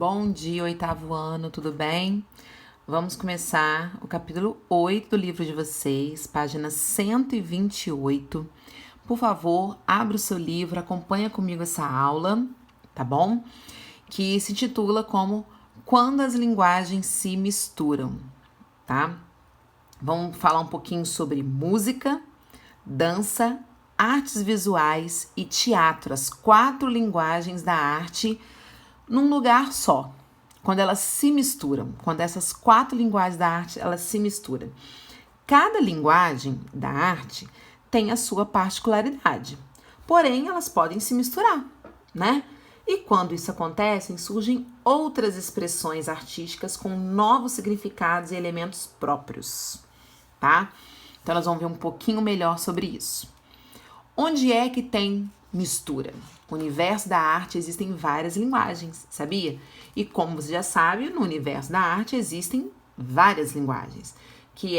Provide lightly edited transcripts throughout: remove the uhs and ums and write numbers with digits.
Bom dia, oitavo ano, tudo bem? Vamos começar o capítulo 8 do livro de vocês, página 128. Por favor, abra o seu livro, acompanha comigo essa aula, tá bom? Que se intitula como Quando as linguagens se misturam, tá? Vamos falar um pouquinho sobre música, dança, artes visuais e teatro, as 4 linguagens da arte num lugar só, quando elas se misturam, quando essas 4 linguagens da arte elas se misturam. Cada linguagem da arte tem a sua particularidade, porém elas podem se misturar, né? E quando isso acontece, surgem outras expressões artísticas com novos significados e elementos próprios, tá? Então nós vamos ver um pouquinho melhor sobre isso. Onde é que tem mistura? No universo da arte existem várias linguagens, sabia? E como você já sabe, no universo da arte existem várias linguagens, que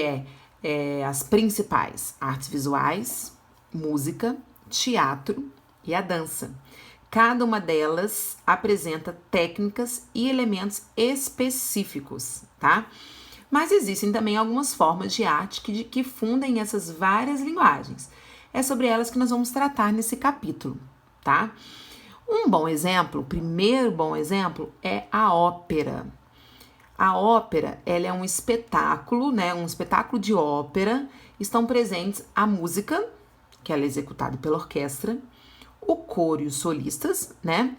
as principais: artes visuais, música, teatro e a dança. Cada uma delas apresenta técnicas e elementos específicos, tá? Mas existem também algumas formas de arte que fundem essas várias linguagens. É sobre elas que nós vamos tratar nesse capítulo, tá? Um bom exemplo, o primeiro bom exemplo é a ópera. A ópera, ela é um espetáculo, né? Um espetáculo de ópera. Estão presentes a música, que ela é executada pela orquestra, o coro e os solistas, né?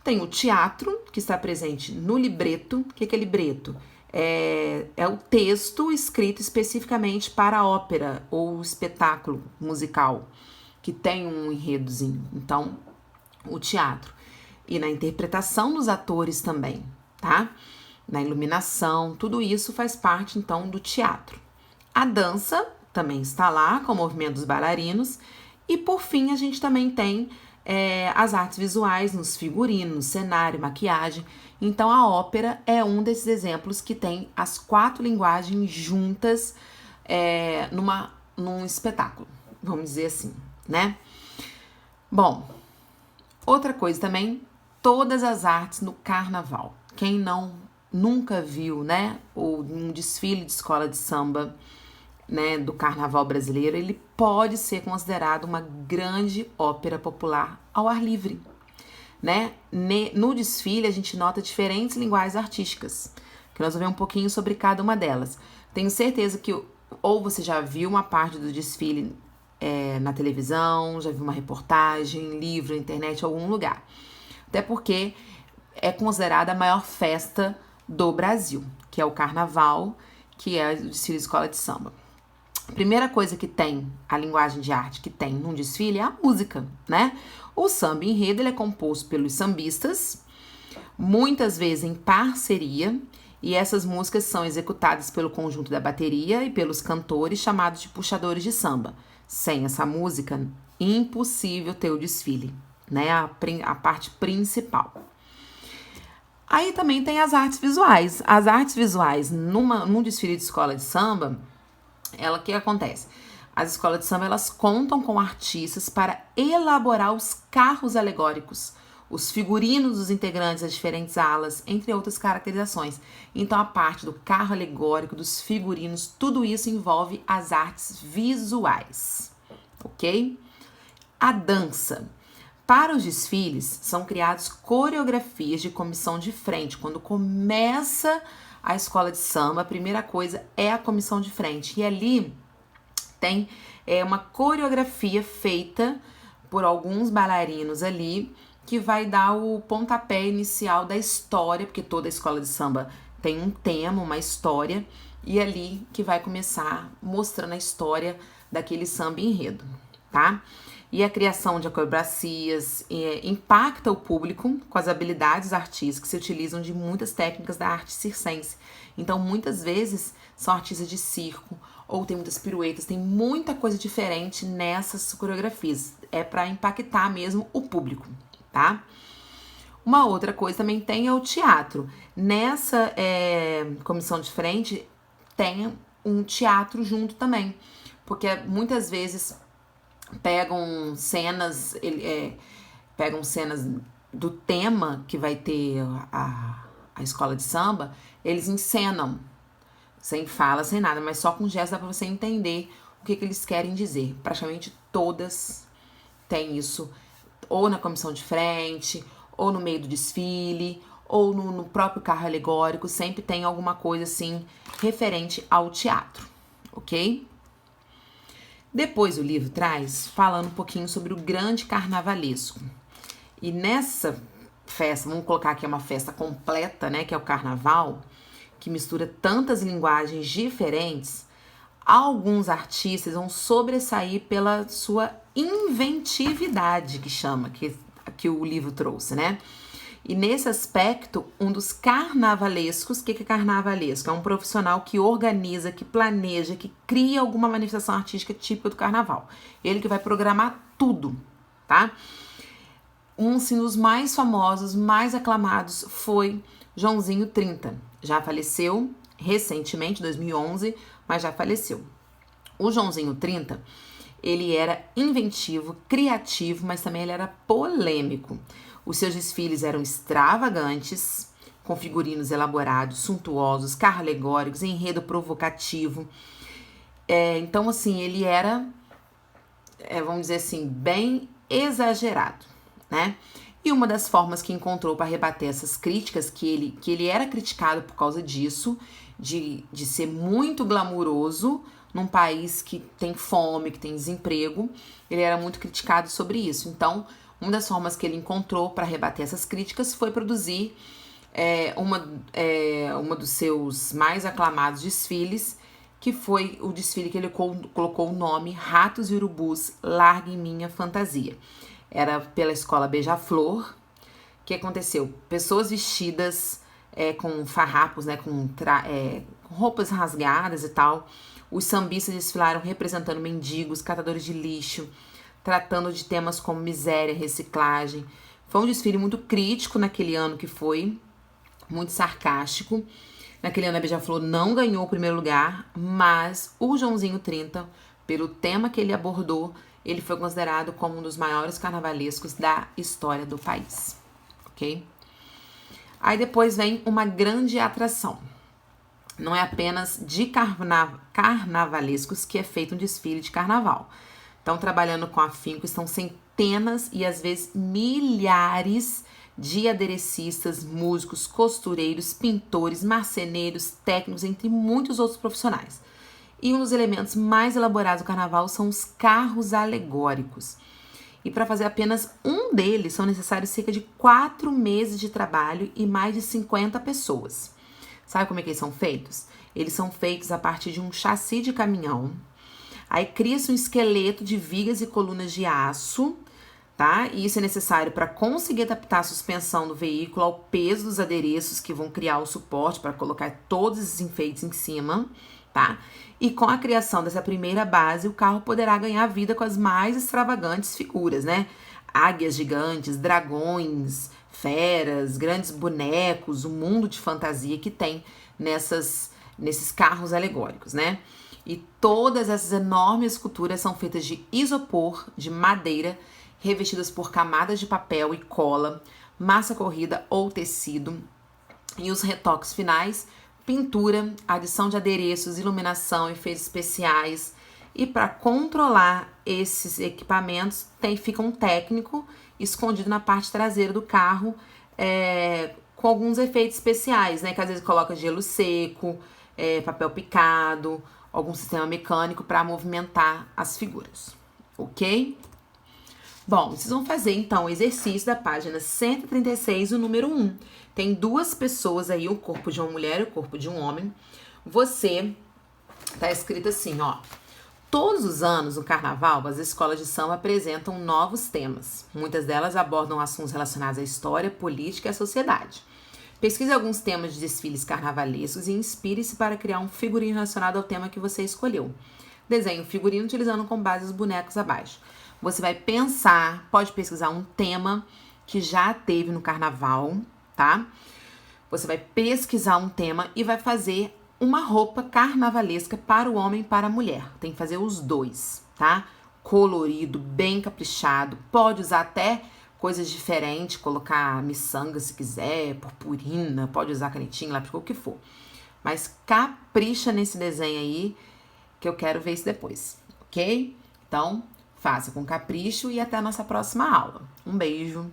Tem o teatro, que está presente no libreto. O que é libreto? É o texto escrito especificamente para a ópera ou espetáculo musical, que tem um enredozinho. Então, o teatro. E na interpretação dos atores também, tá? Na iluminação, tudo isso faz parte, então, do teatro. A dança também está lá, com o movimento dos bailarinos. E, por fim, a gente também tem as artes visuais nos figurinos, cenário, maquiagem. Então, a ópera é um desses exemplos que tem as 4 linguagens juntas num espetáculo, vamos dizer assim, né? Bom, outra coisa também, todas as artes no carnaval. Quem nunca viu, né, um desfile de escola de samba, né, do carnaval brasileiro, ele pode ser considerado uma grande ópera popular ao ar livre, né? No desfile a gente nota diferentes linguagens artísticas, que nós vamos ver um pouquinho sobre cada uma delas. Tenho certeza que ou você já viu uma parte do desfile na televisão, já viu uma reportagem, livro, internet, algum lugar. Até porque é considerada a maior festa do Brasil, que é o carnaval, que é o desfile de escola de samba. A primeira coisa que tem, a linguagem de arte que tem num desfile é a música, né? O samba enredo ele é composto pelos sambistas, muitas vezes em parceria, e essas músicas são executadas pelo conjunto da bateria e pelos cantores chamados de puxadores de samba. Sem essa música, impossível ter o desfile, né? A parte principal. Aí também tem as artes visuais. As artes visuais num desfile de escola de samba, o que acontece? As escolas de samba, elas contam com artistas para elaborar os carros alegóricos, os figurinos dos integrantes das diferentes alas, entre outras caracterizações. Então, a parte do carro alegórico, dos figurinos, tudo isso envolve as artes visuais, ok? A dança. Para os desfiles, são criadas coreografias de comissão de frente. Quando começa a escola de samba, a primeira coisa é a comissão de frente. E ali tem uma coreografia feita por alguns bailarinos ali, que vai dar o pontapé inicial da história, porque toda escola de samba tem um tema, uma história, e é ali que vai começar mostrando a história daquele samba enredo, tá? E a criação de acrobacias impacta o público com as habilidades artísticas que se utilizam de muitas técnicas da arte circense. Então, muitas vezes, são artistas de circo, ou tem muitas piruetas, tem muita coisa diferente nessas coreografias. É para impactar mesmo o público, tá? Uma outra coisa também tem o teatro. Nessa comissão de frente, tem um teatro junto também, porque muitas vezes pegam cenas do tema que vai ter a escola de samba, eles encenam, sem fala, sem nada, mas só com gesto dá pra você entender o que eles querem dizer. Praticamente todas têm isso, ou na comissão de frente, ou no meio do desfile, ou no próprio carro alegórico, sempre tem alguma coisa assim referente ao teatro, ok? Depois o livro traz falando um pouquinho sobre o grande carnavalesco. E nessa festa, vamos colocar aqui uma festa completa, né, que é o carnaval, que mistura tantas linguagens diferentes, alguns artistas vão sobressair pela sua inventividade, que chama, que o livro trouxe, né? E nesse aspecto, um dos carnavalescos, o que é carnavalesco? É um profissional que organiza, que planeja, que cria alguma manifestação artística típica do carnaval. Ele que vai programar tudo, tá? Um assim, dos mais famosos, mais aclamados foi Joãozinho 30. Já faleceu recentemente, 2011, mas já faleceu. O Joãozinho 30, ele era inventivo, criativo, mas também ele era polêmico. Os seus desfiles eram extravagantes, com figurinos elaborados, suntuosos, carros alegóricos, enredo provocativo. Então, assim, ele era, vamos dizer assim, bem exagerado, né? E uma das formas que encontrou para rebater essas críticas, que ele era criticado por causa disso, de ser muito glamuroso num país que tem fome, que tem desemprego, ele era muito criticado sobre isso. Então, uma das formas que ele encontrou para rebater essas críticas foi produzir uma dos seus mais aclamados desfiles, que foi o desfile que ele colocou o nome Ratos e Urubus, Larguem Minha Fantasia. Era pela escola Beija-Flor. O que aconteceu? Pessoas vestidas com farrapos, né, com roupas rasgadas e tal. Os sambistas desfilaram representando mendigos, catadores de lixo, tratando de temas como miséria, reciclagem. Foi um desfile muito crítico naquele ano que foi, muito sarcástico. Naquele ano a Beija-Flor não ganhou o primeiro lugar, mas o Joãozinho 30, pelo tema que ele abordou, ele foi considerado como um dos maiores carnavalescos da história do país, ok? Aí depois vem uma grande atração. Não é apenas de carnavalescos que é feito um desfile de carnaval. Estão trabalhando com afinco, estão centenas e às vezes milhares de aderecistas, músicos, costureiros, pintores, marceneiros, técnicos, entre muitos outros profissionais. E um dos elementos mais elaborados do carnaval são os carros alegóricos. E para fazer apenas um deles são necessários cerca de 4 meses de trabalho e mais de 50 pessoas. Sabe como é que eles são feitos? Eles são feitos a partir de um chassi de caminhão. Aí cria-se um esqueleto de vigas e colunas de aço, tá? E isso é necessário para conseguir adaptar a suspensão do veículo ao peso dos adereços que vão criar o suporte para colocar todos esses enfeites em cima, tá? E com a criação dessa primeira base, o carro poderá ganhar vida com as mais extravagantes figuras, né? Águias gigantes, dragões, feras, grandes bonecos, o mundo de fantasia que tem nesses carros alegóricos, né? E todas essas enormes esculturas são feitas de isopor, de madeira, revestidas por camadas de papel e cola, massa corrida ou tecido. E os retoques finais, pintura, adição de adereços, iluminação, efeitos especiais. E para controlar esses equipamentos, fica um técnico escondido na parte traseira do carro, com alguns efeitos especiais, né? Que às vezes coloca gelo seco, papel picado, algum sistema mecânico para movimentar as figuras, ok? Bom, vocês vão fazer então o exercício da página 136, o número 1. Tem 2 pessoas aí, o corpo de uma mulher e o corpo de um homem. Tá escrito assim, ó. Todos os anos, no carnaval, as escolas de samba apresentam novos temas. Muitas delas abordam assuntos relacionados à história, política e à sociedade. Pesquise alguns temas de desfiles carnavalescos e inspire-se para criar um figurino relacionado ao tema que você escolheu. Desenhe o figurino utilizando como base os bonecos abaixo. Você vai pensar, pode pesquisar um tema que já teve no carnaval, tá? Você vai pesquisar um tema e vai fazer uma roupa carnavalesca para o homem e para a mulher. Tem que fazer os dois, tá? Colorido, bem caprichado. Pode usar até coisas diferentes, colocar miçanga se quiser, purpurina, pode usar canetinha, lápis, o que for. Mas capricha nesse desenho aí, que eu quero ver isso depois, ok? Então, faça com capricho e até a nossa próxima aula. Um beijo!